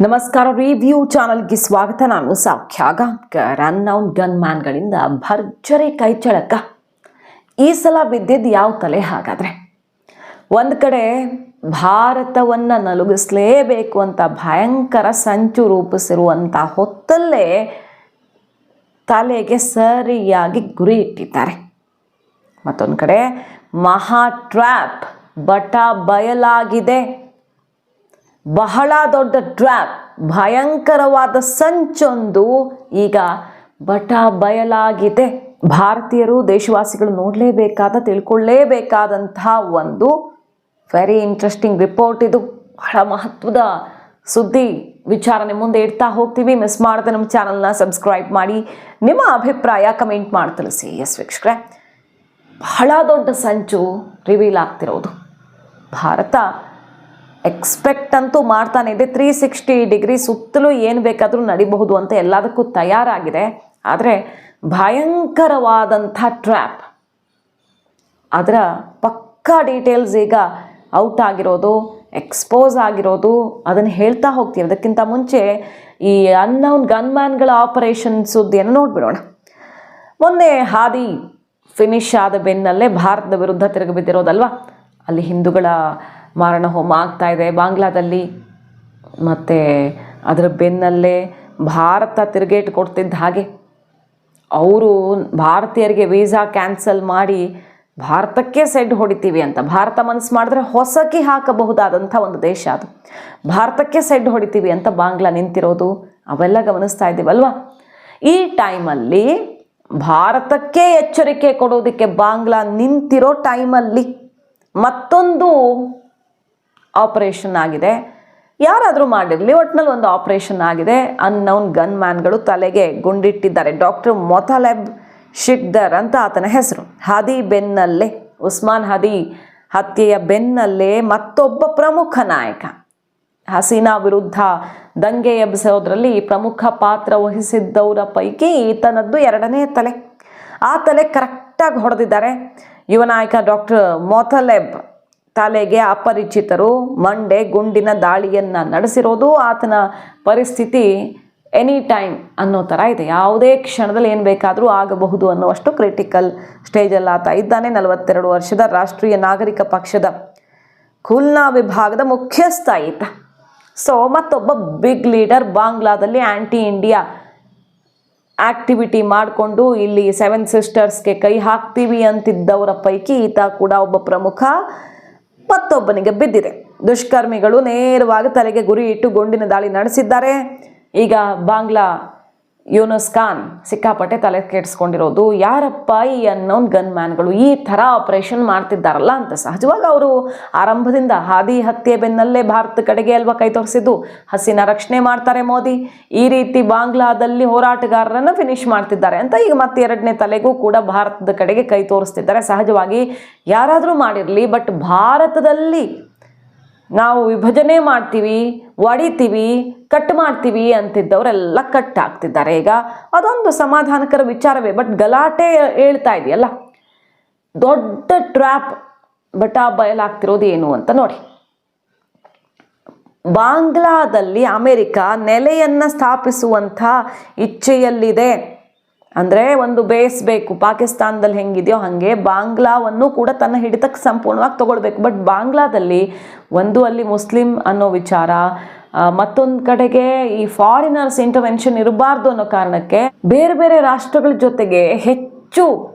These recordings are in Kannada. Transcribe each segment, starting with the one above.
ನಮಸ್ಕಾರ. ರಿವ್ಯೂ ಚಾನಲ್ಗೆ ಸ್ವಾಗತ. ನಾನು ಸೌಖ್ಯ ಗಾಂವ್ಕರ್. ಅನ್ನೌನ್ ಗನ್ ಮ್ಯಾನ್ಗಳಿಂದ ಭರ್ಜರಿ ಕೈಚಳಕ. ಈ ಸಲ ಬಿದ್ದಿದ್ದು ಯಾವ ತಲೆ? ಹಾಗಾದರೆ ಒಂದು ಕಡೆ ಭಾರತವನ್ನು ನಲುಗಿಸಲೇಬೇಕು ಅಂತ ಭಯಂಕರ ಸಂಚು ರೂಪಿಸಿರುವಂಥ ಹೊತ್ತಲ್ಲೇ ತಲೆಗೆ ಸರಿಯಾಗಿ ಗುರಿ ಇಟ್ಟಿದ್ದಾರೆ. ಮತ್ತೊಂದು ಕಡೆ ಮಹಾ ಟ್ರ್ಯಾಪ್ ಬಟ ಬಯಲಾಗಿದೆ. ಬಹಳ ದೊಡ್ಡ ಟ್ರ್ಯಾಪ್, ಭಯಂಕರವಾದ ಸಂಚೊಂದು ಈಗ ಬಟ ಬಯಲಾಗಿದೆ. ಭಾರತೀಯರು, ದೇಶವಾಸಿಗಳು ನೋಡಲೇಬೇಕಾದ, ತಿಳ್ಕೊಳ್ಳೇಬೇಕಾದಂತಹ ಒಂದು ವೆರಿ ಇಂಟ್ರೆಸ್ಟಿಂಗ್ ರಿಪೋರ್ಟ್ ಇದು. ಬಹಳ ಮಹತ್ವದ ಸುದ್ದಿ ವಿಚಾರಣೆ ಮುಂದೆ ಇಡ್ತಾ ಹೋಗ್ತೀವಿ. ಮಿಸ್ ಮಾಡದೆ ನಮ್ಮ ಚಾನಲ್ನ ಸಬ್ಸ್ಕ್ರೈಬ್ ಮಾಡಿ, ನಿಮ್ಮ ಅಭಿಪ್ರಾಯ ಕಮೆಂಟ್ ಮಾಡಿ ತಿಳಿಸಿ. ಎಸ್ ವೀಕ್ಷಕರೇ, ಬಹಳ ದೊಡ್ಡ ಸಂಚು ರಿವೀಲ್ ಆಗ್ತಿರೋದು. ಭಾರತ ಎಕ್ಸ್ಪೆಕ್ಟ್ ಅಂತೂ ಮಾಡ್ತಾನೆ ಇದೆ. 360 ಡಿಗ್ರಿ ಸುತ್ತಲೂ ಏನು ಬೇಕಾದರೂ ನಡಿಬಹುದು ಅಂತ ಎಲ್ಲದಕ್ಕೂ ತಯಾರಾಗಿದೆ. ಆದರೆ ಭಯಂಕರವಾದಂಥ ಟ್ರ್ಯಾಪ್, ಅದರ ಪಕ್ಕಾ ಡೀಟೇಲ್ಸ್ ಈಗ ಔಟ್ ಆಗಿರೋದು, ಎಕ್ಸ್ಪೋಸ್ ಆಗಿರೋದು, ಅದನ್ನು ಹೇಳ್ತಾ ಹೋಗ್ತೀವಿ. ಅದಕ್ಕಿಂತ ಮುಂಚೆ ಈ ಅನ್ನೌನ್ ಗನ್ಮ್ಯಾನ್ಗಳ ಆಪರೇಷನ್ ಸುದ್ದಿಯನ್ನು ನೋಡಿಬಿಡೋಣ. ಮೊನ್ನೆ ಹಾದಿ ಫಿನಿಶ್ ಆದ ಬೆನ್ನಲ್ಲೇ ಭಾರತದ ವಿರುದ್ಧ ತಿರುಗಿ ಬಿದ್ದಿರೋದಲ್ವ. ಅಲ್ಲಿ ಹಿಂದೂಗಳ ಮಾರಣ ಹೋಮ ಆಗ್ತಾ ಇದೆ ಬಾಂಗ್ಲಾದಲ್ಲಿ. ಮತ್ತು ಅದರ ಬೆನ್ನಲ್ಲೇ ಭಾರತ ತಿರುಗೇಟು ಕೊಡ್ತಿದ್ದ ಹಾಗೆ ಅವರು ಭಾರತೀಯರಿಗೆ ವೀಸಾ ಕ್ಯಾನ್ಸಲ್ ಮಾಡಿ ಭಾರತಕ್ಕೆ ಸೆಡ್ ಹೊಡಿತೀವಿ ಅಂತ, ಭಾರತ ಮನಸ್ಸು ಮಾಡಿದ್ರೆ ಹೊಸಕಿ ಹಾಕಬಹುದಾದಂಥ ಒಂದು ದೇಶ ಅದು, ಭಾರತಕ್ಕೆ ಸೆಡ್ ಹೊಡಿತೀವಿ ಅಂತ ಬಾಂಗ್ಲಾ ನಿಂತಿರೋದು ಅವೆಲ್ಲ ಗಮನಿಸ್ತಾ ಇದ್ದೀವಲ್ವ. ಈ ಟೈಮಲ್ಲಿ ಭಾರತಕ್ಕೆ ಎಚ್ಚರಿಕೆ ಕೊಡೋದಕ್ಕೆ ಬಾಂಗ್ಲಾ ನಿಂತಿರೋ ಟೈಮಲ್ಲಿ ಮತ್ತೊಂದು ಆಪರೇಷನ್ ಆಗಿದೆ. ಯಾರಾದರೂ ಮಾಡಿರಲಿ, ಒಟ್ಟಿನಲ್ಲಿ ಒಂದು ಆಪರೇಷನ್ ಆಗಿದೆ. ಅನ್ನೌನ್ ಗನ್ ಮ್ಯಾನ್ಗಳು ತಲೆಗೆ ಗುಂಡಿಟ್ಟಿದ್ದಾರೆ. ಡಾಕ್ಟರ್ ಮೊತಲೆಬ್ ಶಿಕ್ದರ್ ಅಂತ ಆತನ ಹೆಸರು. ಹಾದಿ ಬೆನ್ನಲ್ಲೇ, ಉಸ್ಮಾನ್ ಹಾದಿ ಹತ್ಯೆಯ ಬೆನ್ನಲ್ಲೇ ಮತ್ತೊಬ್ಬ ಪ್ರಮುಖ ನಾಯಕ, ಹಸೀನಾ ವಿರುದ್ಧ ದಂಗೆ ಎಬ್ಬಿಸೋದ್ರಲ್ಲಿ ಪ್ರಮುಖ ಪಾತ್ರ ವಹಿಸಿದ್ದವರ ಪೈಕಿ ಈತನದ್ದು ಎರಡನೇ ತಲೆ. ಆ ತಲೆ ಕರೆಕ್ಟಾಗಿ ಹೊಡೆದಿದ್ದಾರೆ. ಯುವ ನಾಯಕ ಡಾಕ್ಟರ್ ಮೊತಲೆಬ್ ತಲೆಗೆ ಅಪರಿಚಿತರು ಮಂಡೆ ಗುಂಡಿನ ದಾಳಿಯನ್ನು ನಡೆಸಿರೋದು. ಆತನ ಪರಿಸ್ಥಿತಿ ಎನಿ ಟೈಮ್ ಅನ್ನೋ ಥರ ಇದೆ. ಯಾವುದೇ ಕ್ಷಣದಲ್ಲಿ ಏನು ಬೇಕಾದರೂ ಆಗಬಹುದು ಅನ್ನುವಷ್ಟು ಕ್ರಿಟಿಕಲ್ ಸ್ಟೇಜಲ್ಲಿ ಆತ ಇದ್ದಾನೆ. 42 ವರ್ಷದ ರಾಷ್ಟ್ರೀಯ ನಾಗರಿಕ ಪಕ್ಷದ ಖುಲ್ನಾ ವಿಭಾಗದ ಮುಖ್ಯಸ್ಥ ಈತ. ಸೊ ಮತ್ತೊಬ್ಬ ಬಿಗ್ ಲೀಡರ್, ಬಾಂಗ್ಲಾದಲ್ಲಿ ಆ್ಯಂಟಿ ಇಂಡಿಯಾ ಆ್ಯಕ್ಟಿವಿಟಿ ಮಾಡಿಕೊಂಡು ಇಲ್ಲಿ 7 ಸಿಸ್ಟರ್ಸ್ಗೆ ಕೈ ಹಾಕ್ತೀವಿ ಅಂತಿದ್ದವರ ಪೈಕಿ ಈತ ಕೂಡ ಒಬ್ಬ ಪ್ರಮುಖ. ಮತ್ತೊಬ್ಬನಿಗೆ ಬಿದ್ದಿದೆ. ದುಷ್ಕರ್ಮಿಗಳು ನೇರವಾಗಿ ತಲೆಗೆ ಗುರಿ ಇಟ್ಟು ಗುಂಡಿನ ದಾಳಿ ನಡೆಸಿದ್ದಾರೆ. ಈಗ ಬಾಂಗ್ಲಾ ಯೂನುಸ್ ಖಾನ್ ಸಿಕ್ಕಾಪಟ್ಟೆ ತಲೆ ಕೆಡಿಸ್ಕೊಂಡಿರೋದು. ಯಾರಪ್ಪ ಈ ಅನ್ನೌನ್ ಗನ್ ಮ್ಯಾನ್ಗಳು ಈ ಥರ ಆಪರೇಷನ್ ಮಾಡ್ತಿದ್ದಾರಲ್ಲ ಅಂತ. ಸಹಜವಾಗಿ ಅವರು ಆರಂಭದಿಂದ ಹಾದಿ ಹತ್ಯೆ ಬೆನ್ನಲ್ಲೇ ಭಾರತ ಕಡೆಗೆ ಅಲ್ವಾ ಕೈ ತೋರಿಸಿದ್ದು. ಹಸೀನಾ ರಕ್ಷಣೆ ಮಾಡ್ತಾರೆ ಮೋದಿ, ಈ ರೀತಿ ಬಾಂಗ್ಲಾದಲ್ಲಿ ಹೋರಾಟಗಾರರನ್ನು ಫಿನಿಶ್ ಮಾಡ್ತಿದ್ದಾರೆ ಅಂತ ಈಗ ಮತ್ತೆ ಎರಡನೇ ತಲೆಗೂ ಕೂಡ ಭಾರತದ ಕಡೆಗೆ ಕೈ ತೋರಿಸ್ತಿದ್ದಾರೆ. ಸಹಜವಾಗಿ ಯಾರಾದರೂ ಮಾಡಿರಲಿ, ಬಟ್ ಭಾರತದಲ್ಲಿ ನಾವು ವಿಭಜನೆ ಮಾಡ್ತೀವಿ, ಒಡಿತೀವಿ, ಕಟ್ ಮಾಡ್ತೀವಿ ಅಂತಿದ್ದವರೆಲ್ಲ ಕಟ್ ಆಗ್ತಿದ್ದಾರೆ. ಈಗ ಅದೊಂದು ಸಮಾಧಾನಕರ ವಿಚಾರವೇ. ಬಟ್ ಗಲಾಟೆ ಹೇಳ್ತಾ ಇದೆಯಲ್ಲ, ದೊಡ್ಡ ಟ್ರ್ಯಾಪ್ ಬಟ ಬಯಲಾಗ್ತಿರೋದು ಏನು ಅಂತ ನೋಡಿ. ಬಾಂಗ್ಲಾದಲ್ಲಿ ಅಮೆರಿಕ ನೆಲೆಯನ್ನು ಸ್ಥಾಪಿಸುವಂಥ ಇಚ್ಛೆಯಲ್ಲಿದೆ. ಅಂದರೆ ಒಂದು ಬೇಸ್ ಬೇಕು. ಪಾಕಿಸ್ತಾನದಲ್ಲಿ ಹೆಂಗಿದೆಯೋ ಹಾಗೆ ಬಾಂಗ್ಲಾವನ್ನು ಕೂಡ ತನ್ನ ಹಿಡಿತಕ್ಕೆ ಸಂಪೂರ್ಣವಾಗಿ ತಗೊಳ್ಬೇಕು. ಬಟ್ ಬಾಂಗ್ಲಾದಲ್ಲಿ ಒಂದು ಅಲ್ಲಿ ಮುಸ್ಲಿಂ ಅನ್ನೋ ವಿಚಾರ, ಮತ್ತೊಂದು ಕಡೆಗೆ ಈ ಫಾರಿನರ್ಸ್ ಇಂಟರ್ವೆನ್ಷನ್ ಇರಬಾರ್ದು ಅನ್ನೋ ಕಾರಣಕ್ಕೆ ಬೇರೆ ಬೇರೆ ರಾಷ್ಟ್ರಗಳ ಜೊತೆಗೆ ಹೆಚ್ಚು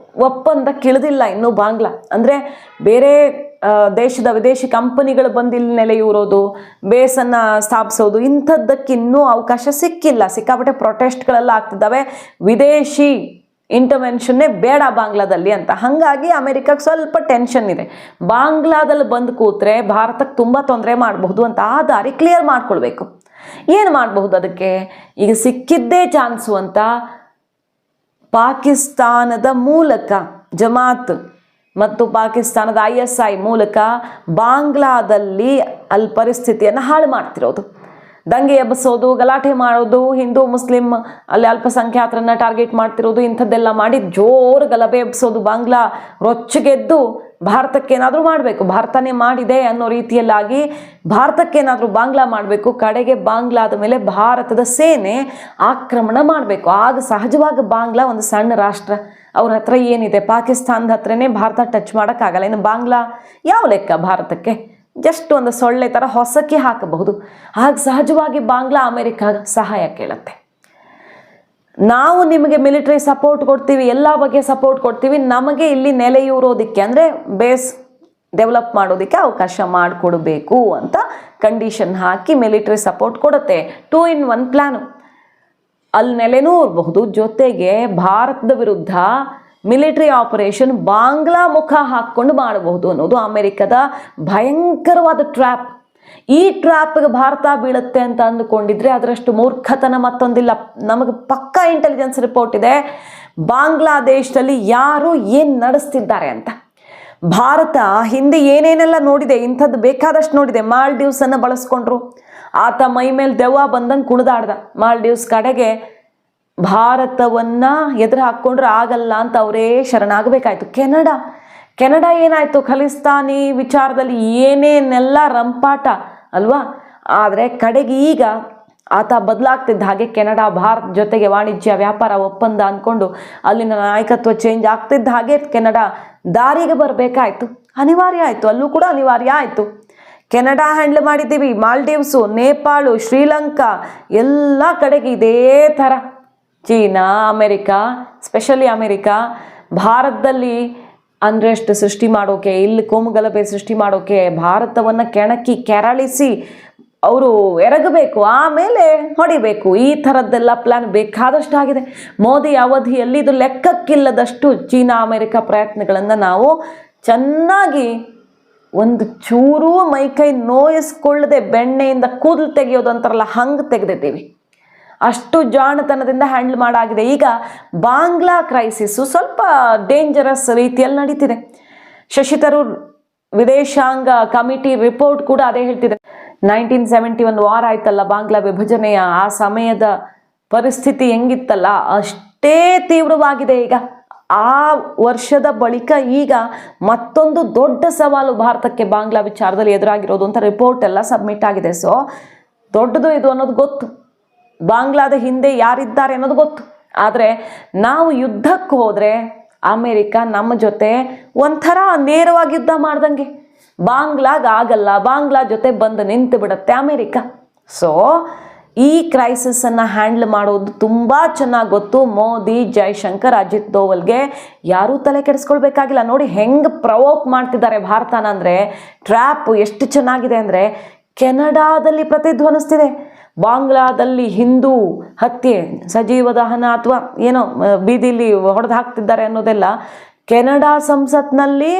ಒಪ್ಪಂದಕ್ಕಿಳಿದಿಲ್ಲ ಇನ್ನೂ ಬಾಂಗ್ಲಾ. ಅಂದರೆ ಬೇರೆ ದೇಶದ ವಿದೇಶಿ ಕಂಪನಿಗಳು ಬಂದು ಇಲ್ಲಿ ನೆಲೆಯೂರೋದು, ಬೇಸನ್ನು ಸ್ಥಾಪಿಸೋದು, ಇಂಥದ್ದಕ್ಕೆ ಇನ್ನೂ ಅವಕಾಶ ಸಿಕ್ಕಿಲ್ಲ. ಸಿಕ್ಕಾಪಟ್ಟೆ ಪ್ರೊಟೆಸ್ಟ್ಗಳೆಲ್ಲ ಆಗ್ತಿದ್ದಾವೆ. ವಿದೇಶಿ ಇಂಟರ್ವೆನ್ಷನ್ನೇ ಬೇಡ ಬಾಂಗ್ಲಾದಲ್ಲಿ ಅಂತ. ಹಾಗಾಗಿ ಅಮೆರಿಕಕ್ಕೆ ಸ್ವಲ್ಪ ಟೆನ್ಷನ್ ಇದೆ. ಬಾಂಗ್ಲಾದಲ್ಲಿ ಬಂದು ಕೂತ್ರೆ ಭಾರತಕ್ಕೆ ತುಂಬ ತೊಂದರೆ ಮಾಡಬಹುದು ಅಂತ ಆ ದಾರಿ ಕ್ಲಿಯರ್ ಮಾಡ್ಕೊಳ್ಬೇಕು. ಏನು ಮಾಡಬಹುದು ಅದಕ್ಕೆ? ಈಗ ಸಿಕ್ಕಿದ್ದೇ ಚಾನ್ಸು ಅಂತ ಪಾಕಿಸ್ತಾನದ ಮೂಲಕ ಜಮಾತ್ ಮತ್ತು ಪಾಕಿಸ್ತಾನದ ISI ಮೂಲಕ ಬಾಂಗ್ಲಾದಲ್ಲಿ ಅಲ್ಲಿ ಪರಿಸ್ಥಿತಿಯನ್ನು ಹಾಳು ಮಾಡ್ತಿರೋದು, ದಂಗೆ ಎಬ್ಬಿಸೋದು, ಗಲಾಟೆ ಮಾಡೋದು, ಹಿಂದೂ ಮುಸ್ಲಿಂ ಅಲ್ಲಿ ಅಲ್ಪಸಂಖ್ಯಾತರನ್ನು ಟಾರ್ಗೆಟ್ ಮಾಡ್ತಿರೋದು, ಇಂಥದ್ದೆಲ್ಲ ಮಾಡಿ ಜೋರು ಗಲಭೆ ಎಬ್ಬಿಸೋದು. ಬಾಂಗ್ಲಾ ರೊಚ್ಚಗೆದ್ದು ಭಾರತಕ್ಕೇನಾದರೂ ಮಾಡಬೇಕು, ಭಾರತನೇ ಮಾಡಿದೆ ಅನ್ನೋ ರೀತಿಯಲ್ಲಾಗಿ ಭಾರತಕ್ಕೇನಾದರೂ ಬಾಂಗ್ಲಾ ಮಾಡಬೇಕು, ಕಡೆಗೆ ಬಾಂಗ್ಲಾದ ಮೇಲೆ ಭಾರತದ ಸೇನೆ ಆಕ್ರಮಣ ಮಾಡಬೇಕು. ಆಗ ಸಹಜವಾಗಿ ಬಾಂಗ್ಲಾ ಒಂದು ಸಣ್ಣ ರಾಷ್ಟ್ರ, ಅವ್ರ ಹತ್ರ ಏನಿದೆ, ಪಾಕಿಸ್ತಾನದ ಹತ್ರನೇ ಭಾರತ ಟಚ್ ಮಾಡೋಕ್ಕಾಗಲ್ಲ. ಇನ್ನು ಬಾಂಗ್ಲಾ ಯಾವ ಲೆಕ್ಕ ಭಾರತಕ್ಕೆ? ಜಸ್ಟ್ ಒಂದು ಸೊಳ್ಳೆ ಥರ ಹೊಸಕ್ಕೆ ಹಾಕಬಹುದು. ಆಗ ಸಹಜವಾಗಿ ಬಾಂಗ್ಲಾ ಅಮೆರಿಕ ಸಹಾಯ ಕೇಳುತ್ತೆ. ನಾವು ನಿಮಗೆ ಮಿಲಿಟರಿ ಸಪೋರ್ಟ್ ಕೊಡ್ತೀವಿ, ಎಲ್ಲ ಬಗ್ಗೆ ಸಪೋರ್ಟ್ ಕೊಡ್ತೀವಿ, ನಮಗೆ ಇಲ್ಲಿ ನೆಲೆಯೂರೋದಕ್ಕೆ ಅಂದರೆ ಬೇಸ್ ಡೆವಲಪ್ ಮಾಡೋದಕ್ಕೆ ಅವಕಾಶ ಮಾಡಿಕೊಡ್ಬೇಕು ಅಂತ ಕಂಡೀಷನ್ ಹಾಕಿ ಮಿಲಿಟರಿ ಸಪೋರ್ಟ್ ಕೊಡುತ್ತೆ. 2 in 1 ಪ್ಲ್ಯಾನು. ಅಲ್ಲಿ ನೆಲೆನೂ ಇರಬಹುದು, ಜೊತೆಗೆ ಭಾರತದ ವಿರುದ್ಧ ಮಿಲಿಟರಿ ಆಪರೇಷನ್ ಬಾಂಗ್ಲಾ ಮುಖ ಹಾಕ್ಕೊಂಡು ಮಾಡಬಹುದು ಅನ್ನೋದು ಅಮೆರಿಕದ ಭಯಂಕರವಾದ ಟ್ರ್ಯಾಪ್. ಈ ಟ್ರ್ಯಾಪ್ಗೆ ಭಾರತ ಬೀಳುತ್ತೆ ಅಂತ ಅಂದುಕೊಂಡಿದ್ರೆ ಅದರಷ್ಟು ಮೂರ್ಖತನ ಮತ್ತೊಂದಿಲ್ಲ. ನಮಗೆ ಪಕ್ಕಾ ಇಂಟೆಲಿಜೆನ್ಸ್ ರಿಪೋರ್ಟ್ ಇದೆ ಬಾಂಗ್ಲಾದೇಶದಲ್ಲಿ ಯಾರು ಏನು ನಡೆಸ್ತಿದ್ದಾರೆ ಅಂತ. ಭಾರತ ಹಿಂದೆ ಏನೇನೆಲ್ಲ ನೋಡಿದೆ, ಇಂಥದ್ದು ಬೇಕಾದಷ್ಟು ನೋಡಿದೆ. ಮಾಲ್ಡೀವ್ಸನ್ನು ಬಳಸ್ಕೊಂಡ್ರು, ಆತ ಮೈ ಮೇಲೆ ದೆವ್ವ ಬಂದಂಗೆ ಕುಣಿದಾಡ್ದ. ಮಾಲ್ಡೀವ್ಸ್ ಕಡೆಗೆ ಭಾರತವನ್ನು ಎದುರು ಹಾಕ್ಕೊಂಡ್ರೆ ಆಗಲ್ಲ ಅಂತ ಅವರೇ ಶರಣಾಗಬೇಕಾಯ್ತು. ಕೆನಡಾ ಏನಾಯಿತು, ಖಲಿಸ್ತಾನಿ ವಿಚಾರದಲ್ಲಿ ಏನೇನೆಲ್ಲ ರಂಪಾಟ ಅಲ್ವಾ. ಆದರೆ ಕಡೆಗೆ ಈಗ ಆತ ಬದಲಾಗ್ತಿದ್ದ ಹಾಗೆ ಕೆನಡಾ ಭಾರತ ಜೊತೆಗೆ ವಾಣಿಜ್ಯ ವ್ಯಾಪಾರ ಒಪ್ಪಂದ ಅಂದ್ಕೊಂಡು ಅಲ್ಲಿನ ನಾಯಕತ್ವ ಚೇಂಜ್ ಆಗ್ತಿದ್ದ ಹಾಗೆ ಕೆನಡಾ ದಾರಿಗೆ ಬರಬೇಕಾಯ್ತು, ಅನಿವಾರ್ಯ ಆಯಿತು. ಅಲ್ಲೂ ಕೂಡ ಅನಿವಾರ್ಯ ಆಯಿತು. ಕೆನಡಾ ಹ್ಯಾಂಡ್ಲ್ ಮಾಡಿದ್ದೀವಿ, ಮಾಲ್ಡೀವ್ಸು, ನೇಪಾಳು, ಶ್ರೀಲಂಕಾ ಎಲ್ಲ ಕಡೆಗೆ ಇದೇ ಥರ. ಚೀನಾ, ಅಮೆರಿಕಾ, ಸ್ಪೆಷಲಿ ಅಮೆರಿಕಾ ಭಾರತದಲ್ಲಿ ಅನ್ರೆಸ್ಟ್ ಸೃಷ್ಟಿ ಮಾಡೋಕೆ, ಇಲ್ಲಿ ಕೋಮುಗಲಭೆ ಸೃಷ್ಟಿ ಮಾಡೋಕೆ ಭಾರತವನ್ನು ಕೆರಳಿಸಿ ಅವರು ಎರಗಬೇಕು, ಆಮೇಲೆ ಹೊಡಿಬೇಕು. ಈ ಥರದ್ದೆಲ್ಲ ಪ್ಲ್ಯಾನ್ ಬೇಕಾದಷ್ಟು ಆಗಿದೆ. ಮೋದಿ ಅವಧಿಯಲ್ಲಿ ಇದು ಲೆಕ್ಕಕ್ಕಿಲ್ಲದಷ್ಟು ಚೀನಾ ಅಮೆರಿಕ ಪ್ರಯತ್ನಗಳನ್ನು ನಾವು ಚೆನ್ನಾಗಿ ಒಂದು ಚೂರೂ ಮೈಕೈ ನೋಯಿಸ್ಕೊಳ್ಳದೆ ಬೆಣ್ಣೆಯಿಂದ ಕೂದಲು ತೆಗೆಯೋದು ಅಂತಾರಲ್ಲ ಹಂಗೆ ತೆಗೆದಿದ್ದೀವಿ. ಅಷ್ಟು ಜಾಣತನದಿಂದ ಹ್ಯಾಂಡಲ್ ಮಾಡಾಗಿದೆ. ಈಗ ಬಾಂಗ್ಲಾ ಕ್ರೈಸಿಸ್ಸು ಸ್ವಲ್ಪ ಡೇಂಜರಸ್ ರೀತಿಯಲ್ಲಿ ನಡೀತಿದೆ. ಶಶಿ ತರೂರ್ ವಿದೇಶಾಂಗ ಕಮಿಟಿ ರಿಪೋರ್ಟ್ ಕೂಡ ಅದೇ ಹೇಳ್ತಿದೆ. 1971 ವಾರ ಆಯ್ತಲ್ಲ ಬಾಂಗ್ಲಾ ವಿಭಜನೆಯ, ಆ ಸಮಯದ ಪರಿಸ್ಥಿತಿ ಹೆಂಗಿತ್ತಲ್ಲ ಅಷ್ಟೇ ತೀವ್ರವಾಗಿದೆ ಈಗ. ಆ ವರ್ಷದ ಬಳಿಕ ಈಗ ಮತ್ತೊಂದು ದೊಡ್ಡ ಸವಾಲು ಭಾರತಕ್ಕೆ ಬಾಂಗ್ಲಾ ವಿಚಾರದಲ್ಲಿ ಎದುರಾಗಿರೋದು ಅಂತ ರಿಪೋರ್ಟ್ ಎಲ್ಲ ಸಬ್ಮಿಟ್ ಆಗಿದೆ. ಸೊ ದೊಡ್ಡದು ಇದು ಅನ್ನೋದು ಗೊತ್ತು, ಬಾಂಗ್ಲಾದ ಹಿಂದೆ ಯಾರಿದ್ದಾರೆ ಅನ್ನೋದು ಗೊತ್ತು. ಆದರೆ ನಾವು ಯುದ್ಧಕ್ಕೆ ಹೋದರೆ ಅಮೇರಿಕ ನಮ್ಮ ಜೊತೆ ಒಂಥರ ನೇರವಾಗಿ ಯುದ್ಧ ಮಾಡ್ದಂಗೆ. ಬಾಂಗ್ಲಾಗಲ್ಲ, ಬಾಂಗ್ಲಾ ಜೊತೆ ಬಂದು ನಿಂತು ಬಿಡುತ್ತೆ ಅಮೇರಿಕ. ಸೊ ಈ ಕ್ರೈಸಿಸನ್ನು ಹ್ಯಾಂಡಲ್ ಮಾಡೋದು ತುಂಬ ಚೆನ್ನಾಗಿ ಗೊತ್ತು ಮೋದಿ, ಜೈಶಂಕರ್, ಅಜಿತ್ ದೋವಲ್ಗೆ. ಯಾರೂ ತಲೆ ಕೆಡಿಸ್ಕೊಳ್ಬೇಕಾಗಿಲ್ಲ. ನೋಡಿ ಹೆಂಗೆ ಪ್ರವೋಕ್ ಮಾಡ್ತಿದ್ದಾರೆ ಭಾರತನ ಅಂದರೆ, ಟ್ರ್ಯಾಪ್ ಎಷ್ಟು ಚೆನ್ನಾಗಿದೆ ಅಂದರೆ ಕೆನಡಾದಲ್ಲಿ ಪ್ರತಿಧ್ವನಿಸ್ತಿದೆ. ಬಾಂಗ್ಲಾದಲ್ಲಿ ಹಿಂದೂ ಹತ್ಯೆ, ಸಜೀವ ದಹನ ಅಥವಾ ಏನೋ ಬೀದಿಲಿ ಹೊಡೆದು ಹಾಕ್ತಿದ್ದಾರೆ ಅನ್ನೋದೆಲ್ಲ ಕೆನಡಾ ಸಂಸತ್ನಲ್ಲಿ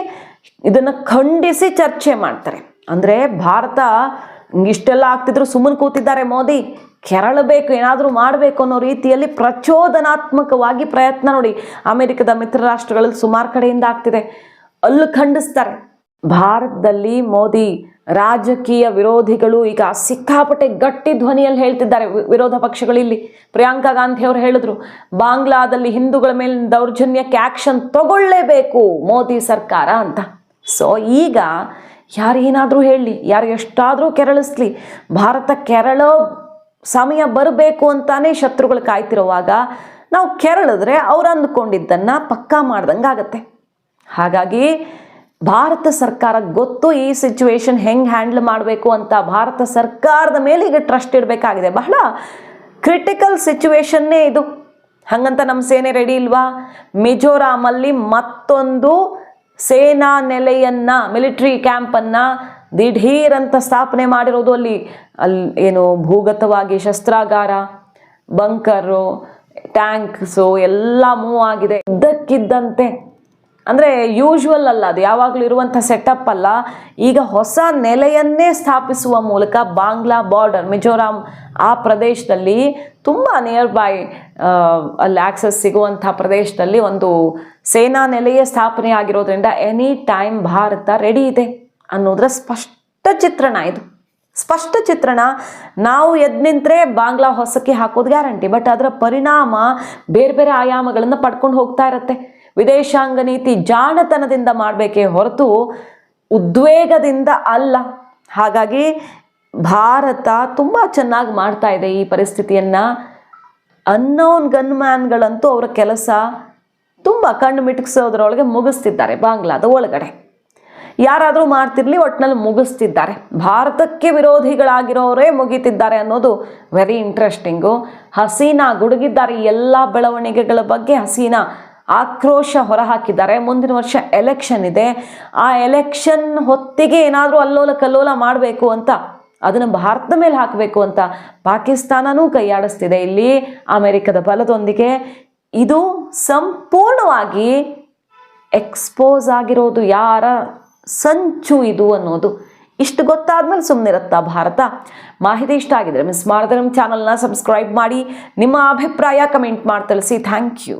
ಇದನ್ನು ಖಂಡಿಸಿ ಚರ್ಚೆ ಮಾಡ್ತಾರೆ. ಅಂದರೆ ಭಾರತ ಇಷ್ಟೆಲ್ಲ ಆಗ್ತಿದ್ರು ಸುಮ್ಮನೆ ಕೂತಿದ್ದಾರೆ ಮೋದಿ, ಕೆರಳಬೇಕು, ಏನಾದರೂ ಮಾಡಬೇಕು ಅನ್ನೋ ರೀತಿಯಲ್ಲಿ ಪ್ರಚೋದನಾತ್ಮಕವಾಗಿ ಪ್ರಯತ್ನ ನೋಡಿ ಅಮೆರಿಕದ ಮಿತ್ರ ರಾಷ್ಟ್ರಗಳಲ್ಲಿ ಸುಮಾರು ಕಡೆಯಿಂದ ಆಗ್ತಿದೆ. ಅಲ್ಲೂ ಖಂಡಿಸ್ತಾರೆ. ಭಾರತದಲ್ಲಿ ಮೋದಿ ರಾಜಕೀಯ ವಿರೋಧಿಗಳು ಈಗ ಸಿಕ್ಕಾಪಟ್ಟೆ ಗಟ್ಟಿ ಧ್ವನಿಯಲ್ಲಿ ಹೇಳ್ತಿದ್ದಾರೆ. ವಿರೋಧ ಪಕ್ಷಗಳು ಇಲ್ಲಿ ಪ್ರಿಯಾಂಕಾ ಗಾಂಧಿ ಅವರು ಹೇಳಿದ್ರು, ಬಾಂಗ್ಲಾದಲ್ಲಿ ಹಿಂದೂಗಳ ಮೇಲೆ ದೌರ್ಜನ್ಯಕ್ಕೆ ಆ್ಯಕ್ಷನ್ ತಗೊಳ್ಳೇಬೇಕು ಮೋದಿ ಸರ್ಕಾರ ಅಂತ. ಸೊ ಈಗ ಯಾರೇನಾದರೂ ಹೇಳಲಿ, ಯಾರು ಎಷ್ಟಾದರೂ ಕೆರಳಿಸ್ಲಿ, ಭಾರತ ಕೆರಳೋ ಸಮಯ ಬರಬೇಕು ಅಂತಾನೆ ಶತ್ರುಗಳು ಕಾಯ್ತಿರುವಾಗ ನಾವು ಕೆರಳಿದ್ರೆ ಅವ್ರು ಅಂದ್ಕೊಂಡಿದ್ದನ್ನು ಪಕ್ಕಾ ಮಾಡ್ದಂಗೆ ಆಗತ್ತೆ. ಹಾಗಾಗಿ ಭಾರತ ಸರ್ಕಾರ ಗೊತ್ತು ಈ ಸಿಚುವೇಶನ್ ಹೆಂಗೆ ಹ್ಯಾಂಡಲ್ ಮಾಡಬೇಕು ಅಂತ. ಭಾರತ ಸರ್ಕಾರದ ಮೇಲೆ ಈಗ ಟ್ರಸ್ಟ್ ಇಡಬೇಕಾಗಿದೆ. ಬಹಳ ಕ್ರಿಟಿಕಲ್ ಸಿಚುವೇಶನ್ನೇ ಇದು. ಹಾಗಂತ ನಮ್ಮ ಸೇನೆ ರೆಡಿ ಇಲ್ವಾ? ಮಿಜೋರಾಮಲ್ಲಿ ಮತ್ತೊಂದು ಸೇನಾ ನೆಲೆಯನ್ನು, ಮಿಲಿಟ್ರಿ ಕ್ಯಾಂಪನ್ನು ದಿಢೀರಂತ ಸ್ಥಾಪನೆ ಮಾಡಿರೋದು. ಅಲ್ಲಿ ಏನು ಭೂಗತವಾಗಿ ಶಸ್ತ್ರಾಗಾರ, ಬಂಕರು, ಟ್ಯಾಂಕ್ಸು ಎಲ್ಲ ಮೂವ್ ಆಗಿದೆ. ಇದ್ದಕ್ಕಿದ್ದಂತೆ ಅಂದರೆ ಯೂಶ್ವಲ್ ಅಲ್ಲ, ಅದು ಯಾವಾಗಲೂ ಇರುವಂಥ ಸೆಟಪ್ ಅಲ್ಲ. ಈಗ ಹೊಸ ನೆಲೆಯನ್ನೇ ಸ್ಥಾಪಿಸುವ ಮೂಲಕ ಬಾಂಗ್ಲಾ ಬಾರ್ಡರ್, ಮಿಜೋರಾಂ ಆ ಪ್ರದೇಶದಲ್ಲಿ ತುಂಬ ನಿಯರ್ ಬೈ ಅಲ್ಲಿ ಆಕ್ಸೆಸ್ ಸಿಗುವಂಥ ಪ್ರದೇಶದಲ್ಲಿ ಒಂದು ಸೇನಾ ನೆಲೆಯೇ ಸ್ಥಾಪನೆ ಆಗಿರೋದ್ರಿಂದ ಎನಿ ಟೈಮ್ ಭಾರತ ರೆಡಿ ಇದೆ ಅನ್ನೋದರ ಸ್ಪಷ್ಟ ಚಿತ್ರಣ ಇದು. ಸ್ಪಷ್ಟ ಚಿತ್ರಣ. ನಾವು ಎದ್ದು ನಿಂತರೆ ಬಾಂಗ್ಲಾ ಹೊಸಕ್ಕೆ ಹಾಕೋದು ಗ್ಯಾರಂಟಿ. ಬಟ್ ಅದರ ಪರಿಣಾಮ ಬೇರೆ ಬೇರೆ ಆಯಾಮಗಳನ್ನು ಪಡ್ಕೊಂಡು ಹೋಗ್ತಾ ಇರುತ್ತೆ. ವಿದೇಶಾಂಗ ನೀತಿ ಜಾಣತನದಿಂದ ಮಾಡಬೇಕೇ ಹೊರತು ಉದ್ವೇಗದಿಂದ ಅಲ್ಲ. ಹಾಗಾಗಿ ಭಾರತ ತುಂಬ ಚೆನ್ನಾಗಿ ಮಾಡ್ತಾ ಇದೆ ಈ ಪರಿಸ್ಥಿತಿಯನ್ನು. ಅನ್ನೋನ್ ಗನ್ಮ್ಯಾನ್ಗಳಂತೂ ಅವರ ಕೆಲಸ ತುಂಬ ಕಣ್ಣು ಮಿಟುಕಿಸೋದ್ರೊಳಗೆ ಮುಗಿಸ್ತಿದ್ದಾರೆ. ಬಾಂಗ್ಲಾದ ಒಳಗಡೆ ಯಾರಾದರೂ ಮಾಡ್ತಿರ್ಲಿ, ಒಟ್ಟಿನಲ್ಲಿ ಮುಗಿಸ್ತಿದ್ದಾರೆ. ಭಾರತಕ್ಕೆ ವಿರೋಧಿಗಳಾಗಿರೋರೇ ಮುಗಿತಿದ್ದಾರೆ ಅನ್ನೋದು ವೆರಿ ಇಂಟ್ರೆಸ್ಟಿಂಗು. ಹಸೀನಾ ಗುಡುಗಿದ್ದಾರೆ. ಎಲ್ಲ ಬೆಳವಣಿಗೆಗಳ ಬಗ್ಗೆ ಹಸೀನಾ ಆಕ್ರೋಶ ಹೊರಹಾಕಿದ್ದಾರೆ. ಮುಂದಿನ ವರ್ಷ ಎಲೆಕ್ಷನ್ ಇದೆ. ಆ ಎಲೆಕ್ಷನ್ ಹೊತ್ತಿಗೆ ಏನಾದರೂ ಅಲ್ಲೋಲ ಕಲ್ಲೋಲ ಮಾಡಬೇಕು ಅಂತ, ಅದನ್ನು ಭಾರತದ ಮೇಲೆ ಹಾಕಬೇಕು ಅಂತ ಪಾಕಿಸ್ತಾನನೂ ಕೈಯಾಡಿಸ್ತಿದೆ ಇಲ್ಲಿ ಅಮೆರಿಕದ ಬಲದೊಂದಿಗೆ. ಇದು ಸಂಪೂರ್ಣವಾಗಿ ಎಕ್ಸ್ಪೋಸ್ ಆಗಿರೋದು ಯಾರ ಸಂಚು ಇದು ಅನ್ನೋದು. ಇಷ್ಟು ಗೊತ್ತಾದ್ಮೇಲೆ ಸುಮ್ಮನಿರುತ್ತಾ ಭಾರತ? ಮಾಹಿತಿ ಇಷ್ಟ ಆಗಿದ್ರೆ ಮಿಸ್ ಮಾಡಿದ್ರೆ ನಮ್ಮ ಚಾನಲ್ನ ಸಬ್ಸ್ಕ್ರೈಬ್ ಮಾಡಿ, ನಿಮ್ಮ ಅಭಿಪ್ರಾಯ ಕಮೆಂಟ್ ಮಾಡಿ ತಿಳಿಸಿ. Thank you.